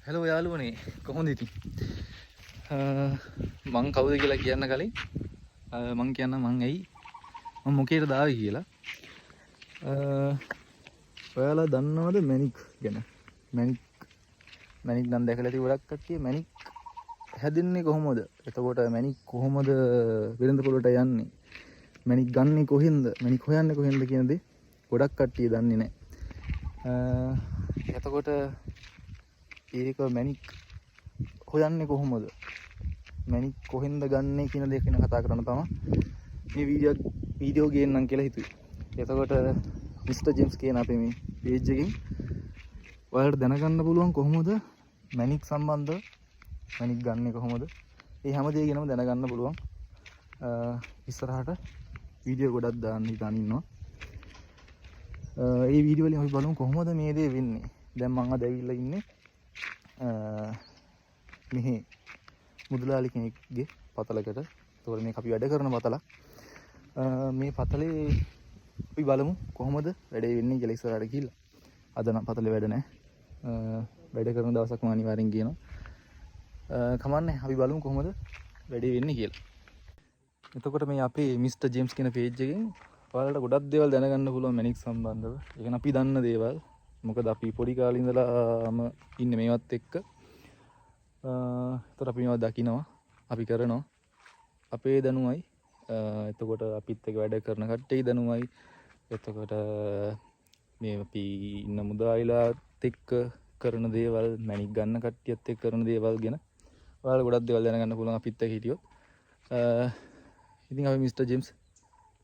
Hello යාළුවනේ කොහොමද ඉතින් මං කවුද කියලා කියන්න කලින් මං කියන්න මං ඇයි මම මොකේද ආවේ කියලා ඔයාලා දන්නවද මැනික් ගැන මැනික් නම් දැකලා ඇති ගොඩක් කට්ටිය මැනික් හැදෙන්නේ කොහොමද එතකොට මැනික් කොහොමද වෙළඳ පොළට යන්නේ මැනික් ගන්නේ කොහෙන්ද මැනික් හොයන්නේ කොහෙන්ද කියන දේ ගොඩක් කට්ටිය දන්නේ නැහැ එතකොට ඒක මැනික් හොයන්නේ කොහොමද මැනික් කොහෙන්ද ගන්නෙ කියන දේ ගැන කතා කරන්න තමයි මේ වීඩියෝ ගේන්නම් කියලා හිතුවේ. එතකොට මිස්ටර් ජේම්ස් කියන අපේ මේ පේජ් එකෙන් ඔයාලට දැනගන්න පුළුවන් කොහොමද මැනික් සම්බන්ධව මැනික් ගන්නෙ කොහොමද? මේ හැම දෙයක් ගැනම දැනගන්න පුළුවන්. ඉස්සරහට වීඩියෝ ගොඩක් දාන්න හිතාන ඉන්නවා. මේ වීඩියෝ වලින් අපි බලමු කොහොමද මේ දේ වෙන්නේ. දැන් මම අද ඇවිල්ලා ඉන්නේ මෙහි මුදලාලි කෙනෙක්ගේ පතලකට. ඒතකොට මේක අපි වැඩ කරන පතලක්. මේ පතලේ අපි බලමු කොහොමද වැඩේ වෙන්නේ කියලා ඉස්සරහට ගිහිල්ලා. අද නම් පතලේ වැඩ නැහැ. වැඩ කරන දවසක් මම අනිවාර්යෙන් කියනවා. කමන්නේ අපි බලමු කොහොමද වැඩේ වෙන්නේ කියලා. එතකොට මේ අපේ මිස්ටර් ජේම්ස් කියන පේජ් එකෙන් ඔයාලට ගොඩක් දේවල් දැනගන්න පුළුවන් මැනික් සම්බන්ධව. ඒ කියන්නේ අපි දන්න දේවල්. මොකද අපි පොඩි කාලේ ඉඳලාම ඉන්නේ මේවත් එක්ක. එතකොට අපි මේවා දකිනවා, අපි කරනවා. අපේ දැනුමයි. එතකොට අපිත් එක්ක වැඩ කරන කට්ටිය දැනුමයි. එතකොට මේ අපි ඉන්න මුදායිලාත් එක්ක කරන දේවල්, මැනික් ගන්න කට්ටියත් එක්ක කරන දේවල් ගැන ඔයාලා ගොඩක් දේවල් දැනගන්න පුළුවන් අපිත් එක්ක හිටියොත්. ඉතින් අපි මිස්ටර් ජේම්ස්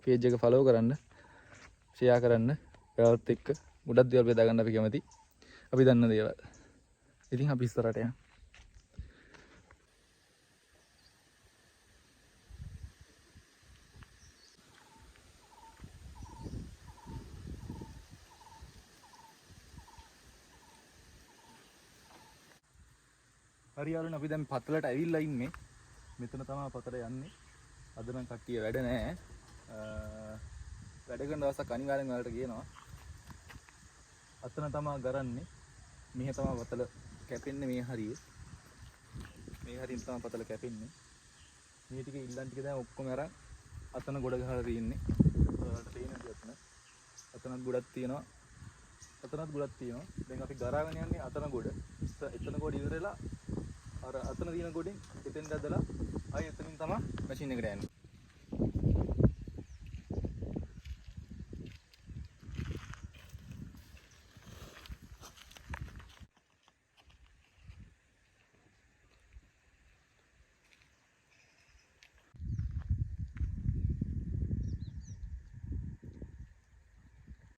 පේජ් එක ෆලෝ කරන්න, ෂෙයා කරන්න, ඔයාලත් එක්ක ගොඩක් දේවල් බෙදා ගන්න අපි කැමති. අපි දන්න දේවල්. ඉතින් අපි ඉස්සරහට යමු. හරි යාළුවනේ අපි දැන් පතලට ඇවිල්ලා ඉන්නේ. මෙතන තමයි පතල යන්නේ. අද නම් කට්ටිය වැඩ නැහැ. වැඩ කරන දවසක් අනිවාර්යෙන් ඔයාලට කියනවා. අතන තමයි ගරන්නේ. මෙහෙ තමයි පතල කැපෙන්නේ මේ හරියේ. මේ හරියෙන් තමයි පතල කැපෙන්නේ. මේ ටික ඉල්ලන් ටික දැන් ඔක්කොම අරන් අතන ගොඩ ගහලා තියෙන්නේ. ඔයාලට පේනද අතන? අතනත් ගොඩක් තියෙනවා. අතනත් ගොඩක් තියෙනවා. දැන් අපි ගරාගෙන යන්නේ අතන ගොඩ. එතන ගොඩ ඉවරලා අර අතන තියෙන ගොඩෙන් එතෙන් දැදලා ආයෙ එතනින් තමයි මැෂින් එකට යන්නේ.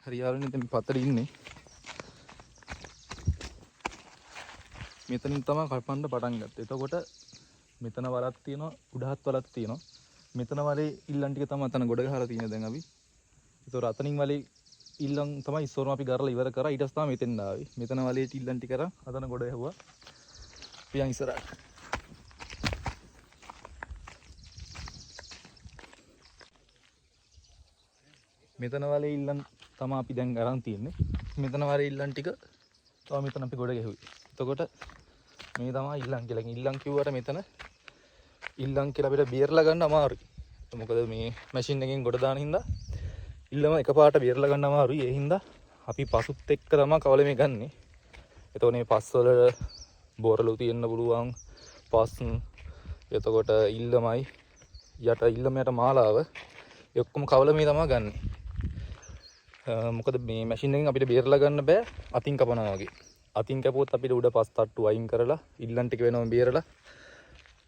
හරි යාළුවනේ දැන් පතර ඉන්නේ. මෙතනින් තමයි කල්පන්න පටන් ගත්තේ. එතකොට මෙතන වලක් තියෙනවා, උඩහත් වලක් තියෙනවා. මෙතන වලේ ඉල්ලන් ටික තමයි අතන ගොඩ ගහලා තියෙන්නේ දැන් අපි. ඒතොර අතනින් වලේ ඉල්ලන් තමයි ඉස්සරම අපි ගරලා ඉවර කරා. ඊට පස්සේ තමයි මෙතෙන් ආවේ. මෙතන වලේ ඉල්ලන් ටික කරා අතන ගොඩ ගැහුවා. පියන් ඉස්සරහට. මෙතන වලේ ඉල්ලන් තමයි අපි දැන් අරන් තියෙන්නේ. මෙතන වලේ ඉල්ලන් ටික තමයි මෙතන අපි ගොඩ ගැහුවේ. එතකොට මේ තමයි ඉල්ලන් කියලා. ඉල්ලන් කිව්වට මෙතන ඉල්ලන් කියලා අපිට බේරලා ගන්න අමාරුයි. මොකද මේ මැෂින් එකෙන් ගොඩ දාන හින්දා ඉල්ලම එකපාරට බේරලා ගන්න අමාරුයි. ඒ හින්දා අපි පසුත් එක්ක තමයි කවල මේ ගන්නෙ. එතකොට මේ පස් වල බෝරලු තියෙන්න පුළුවන්. පස් එතකොට ඉල්ලමයි යට ඉල්ලම යට මාලාව ඒ ඔක්කොම කවල මේ තමයි ගන්නෙ. මොකද මේ මැෂින් එකෙන් අපිට බේරලා ගන්න බෑ අතින් කපනවා වගේ. අතින් කැපුවොත් අපිට උඩ පස් තට්ටු අයින් කරලා ඉල්ලන් ටික වෙනම බේරලා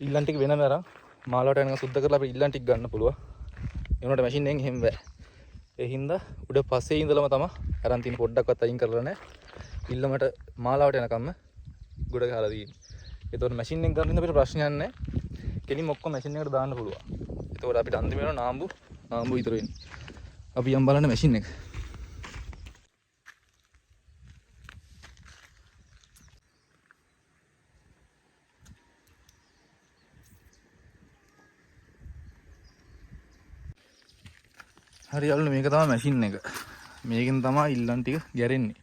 ඉල්ලන් ටික වෙනම අරන් මාලාවට යනක සුද්ධ කරලා අපිට ඉල්ලන් ටික ගන්න පුළුවන්. ඒ වුණාට මැෂින් එකෙන් එහෙම බෑ. ඒ හින්දා උඩ පස්සේ ඉඳලම තමයි අරන් තියෙන පොඩ්ඩක්වත් අයින් කරලා නැහැ. ඉල්ලමට මාලාවට යනකම්ම ගොඩ ගහලා තියෙන්නේ. ඒතකොට මැෂින් එකෙන් කරන අපිට ප්‍රශ්නයක් නැහැ. කෙලින්ම ඔක්කොම මැෂින් එකට දාන්න පුළුවන්. ඒතකොට අපිට අන්තිම වෙනවා නාම්බු විතර වෙන්නේ. අපි යම් බලන්න මැෂින් එක. හරි යාළුවනේ මේක තමයි මැෂින් එක. මේකෙන් තමයි ඉල්ලන් ටික ගැරෙන්නේ.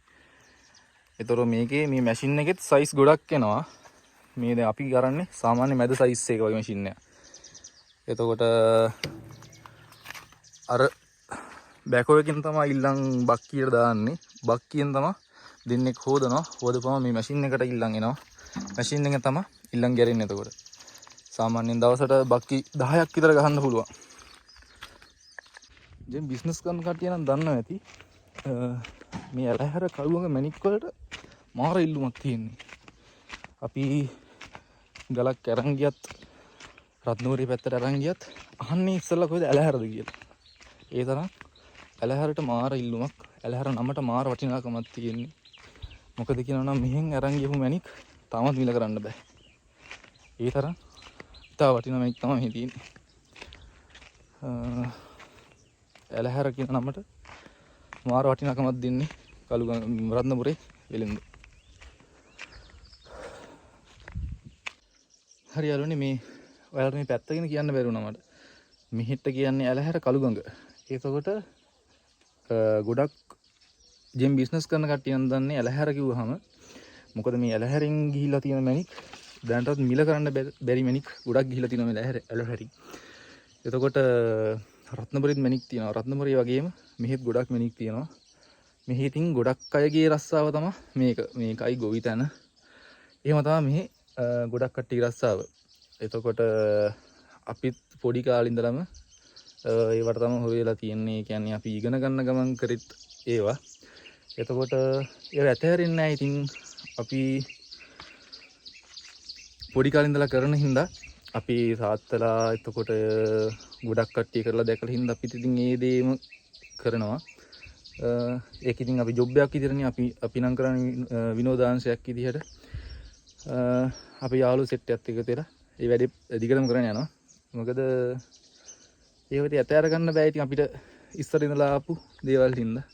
ඒතර මේකේ මේ මැෂින් එකෙත් සයිස් ගොඩක් එනවා. මේ දැන් අපි කරන්නේ සාමාන්‍ය මැද සයිස් එක වගේ මැෂින් එකක්. එතකොට අර බෑකෝ එකෙන් තමයි ඉල්ලන් බක්කියට දාන්නේ. බක්කියෙන් තමයි දෙන්නෙක් හොදනවා. හොදපුවම මේ මැෂින් එකට ඉල්ලන් එනවා. මැෂින් එකෙන් තමයි ඉල්ලන් ගැරෙන්නේ. එතකොට සාමාන්‍යයෙන් දවසට බක්කි 10ක් විතර ගහන්න පුළුවන්. දැන් බිස්නස් කරන කට්ටිය නම් දන්නවා ඇති. මේ ඇලහැර කළුවක මැණික් වලට මාර ඉල්ලුමක් තියෙන්නේ. අපි ගලක් අරන් ගියත් රත්නපුරේ පැත්තට අරන් ගියත් අහන්නේ ඉස්සෙල්ලා කොහෙද ඇලහැරද කියලා. ඒ තරම් ඇලහැරට මාර ඉල්ලුමක්. ඇලහැර නමට මාර වටිනාකමක් තියෙන්නේ. මොකද කියනවා නම් මෙහෙන් අරන් ගියපු මැණික් තාමත් මිල කරන්න බෑ. ඒ තරම් තා වටිනා මැණික් තමයි මේ තියෙන්නේ. ඇලහැර කියන නමට මාර වටිනාකමක් දෙන්නේ රත්නපුරේ වෙලෙන්ද. හරි යාළුවනේ මේ ඔයාලට මේ පැත්ත ගැන කියන්න බැරි වුණා මට. මෙහෙට කියන්නේ ඇලහැර කළුගඟ. ඒකකොට ගොඩක් ජෙම් බිස්නස් කරන කට්ටිය නම් දන්නේ ඇලහැර කිව්වහම මොකද මේ ඇලහැරෙන් ගිහිල්ලා තියෙන මැණික් දැනටත් මිල කරන්න බැරි මැණික් ගොඩක් ගිහිල්ලා තියෙනවා මේ ඇලහැරින්. එතකොට රත්නපුරෙත් මැණික් තියෙනවා. රත්නපුරේ වගේම මෙහෙත් ගොඩක් මැණික් තියෙනවා. මෙහෙටින් ගොඩක් අයගේ රස්සාව තමයි මේක. මේකයි ගොවිතැන. එහෙම තමයි මෙහි ගොඩක් කට්ටිය රස්සාව. එතකොට අපිත් පොඩි කාලේ ඉඳලම ඒවට තමයි හොයලා තියෙන්නේ. කියන්නේ අපි ඉගෙන ගන්න ගමන් කරෙත් ඒවා. එතකොට ඒව ඇතහැරෙන්නේ නැහැ. ඉතින් අපි පොඩි කාලේ ඉඳලා කරන හින්දා අපි තාත්තලා එතකොට ගොඩක් කට්ටිය කරලා දැකලා හින්දා අපිත් ඉතින් ඒ දේම කරනවා. ඒක ඉතින් අපි ජොබ් එකක් විදිහටනේ අපි නම් කරන්නේ විනෝදාංශයක් විදිහට. අපි යාළුවෝ සෙට් එකත් එකතු වෙලා ඒ වැඩේ දිගටම කරගෙන යනවා. මොකද ඒවට ඇතෑර ගන්න බෑ ඉතින් අපිට ඉස්සර ඉඳලා ආපු දේවල් හින්දා.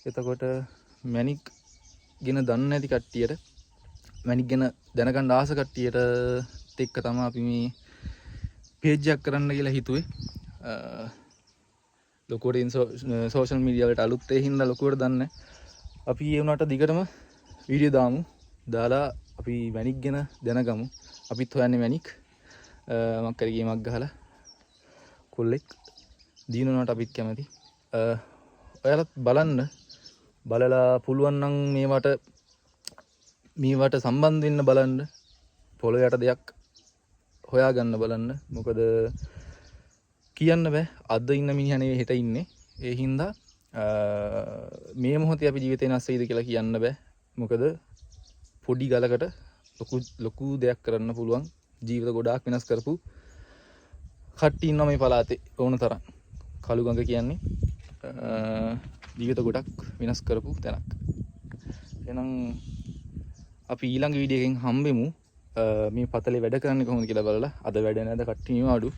එතකොට මැණික් ගැන දන්නේ නැති කට්ටියට මැණික් ගැන දැනගන්න ආස කට්ටියට එක්ක තමයි අපි මේ පේජ් එකක් කරන්න කියලා හිතුවේ. ලොකුවට සෝෂල් මීඩියා වලට අලුත් ඒ හින්දා ලොකුවට දන්නේ නැහැ. අපි ඒ වුණාට දිගටම වීඩියෝ දාමු. දාලා අපි මැණික් ගැන දැනගමු. අපිත් හොයන්නේ මැණික්. මක් කරේ ගේමක් ගහලා කොල්ලෙක් දිනුනට අපිත් කැමති. ඔයාලත් බලන්න. බලලා පුළුවන් නම් මේවට සම්බන්ධ වෙන්න බලන්න. පොළොව යට දෙයක් හොයාගන්න බලන්න. මොකද කියන්න බෑ අද ඉන්න මිනිහා නෙවෙයි හෙට ඉන්නේ. ඒ හින්දා මේ මොහොතේ අපි ජීවිතේ නැස් වෙයිද කියලා කියන්න බෑ. මොකද පොඩි ගලකට ලොකු දෙයක් කරන්න පුළුවන්. ජීවිත ගොඩාක් වෙනස් කරපු කට්ටිය ඉන්නවා මේ පළාතේ ඕන තරම්. කළුගඟ කියන්නේ ජීවිත ගොඩක් වෙනස් කරපු තැනක්. එහෙනම් අපි ඊළඟ වීඩියෝ එකෙන් හම්බෙමු. මේ පතලේ වැඩ කරන්නේ කොහොමද කියලා බලලා. අද වැඩ නැද කට්ටියම අඩු.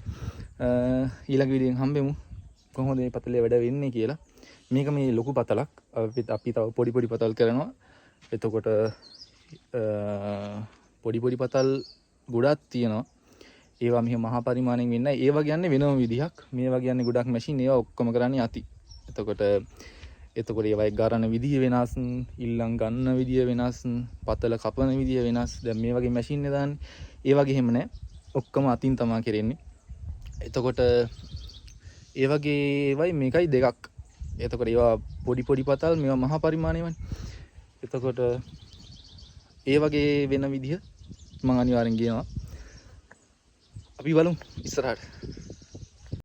ඊළඟ වීඩියෝ එකෙන් හම්බෙමු. කොහොමද මේ පතලේ වැඩ වෙන්නේ කියලා. මේක මේ ලොකු පතලක්. අපි තව පොඩි පතල් කරනවා. එතකොට පොඩි පතල් ගොඩක් තියෙනවා. ඒවා මෙහෙම මහා පරිමාණයෙන් වෙන්නේ නැහැ. ඒවා කියන්නේ වෙනම විදිහක්. මේවා කියන්නේ ගොඩක් මැෂින්. ඒවා ඔක්කොම කරන්නේ අති. එතකොට ඒවායි ගාරන විදිය වෙනස්, ඉල්ලන් ගන්න විදිය වෙනස්, පතල කපන විදිය වෙනස්. දැන් මේ වගේ මැෂින් එක දාන්නේ. ඒ වගේ එහෙම නැහැ. ඔක්කොම අතින් තමයි කරන්නේ. එතකොට ඒ වගේ ඒවයි මේකයි දෙකක්. එතකොට ඒවා පොඩි පතල් මේවා මහා පරිමාණයමයි. එතකොට ඒ වගේ වෙන විදිහ මම අනිවාර්යෙන් කියනවා. අපි බලමු ඉස්සරහට.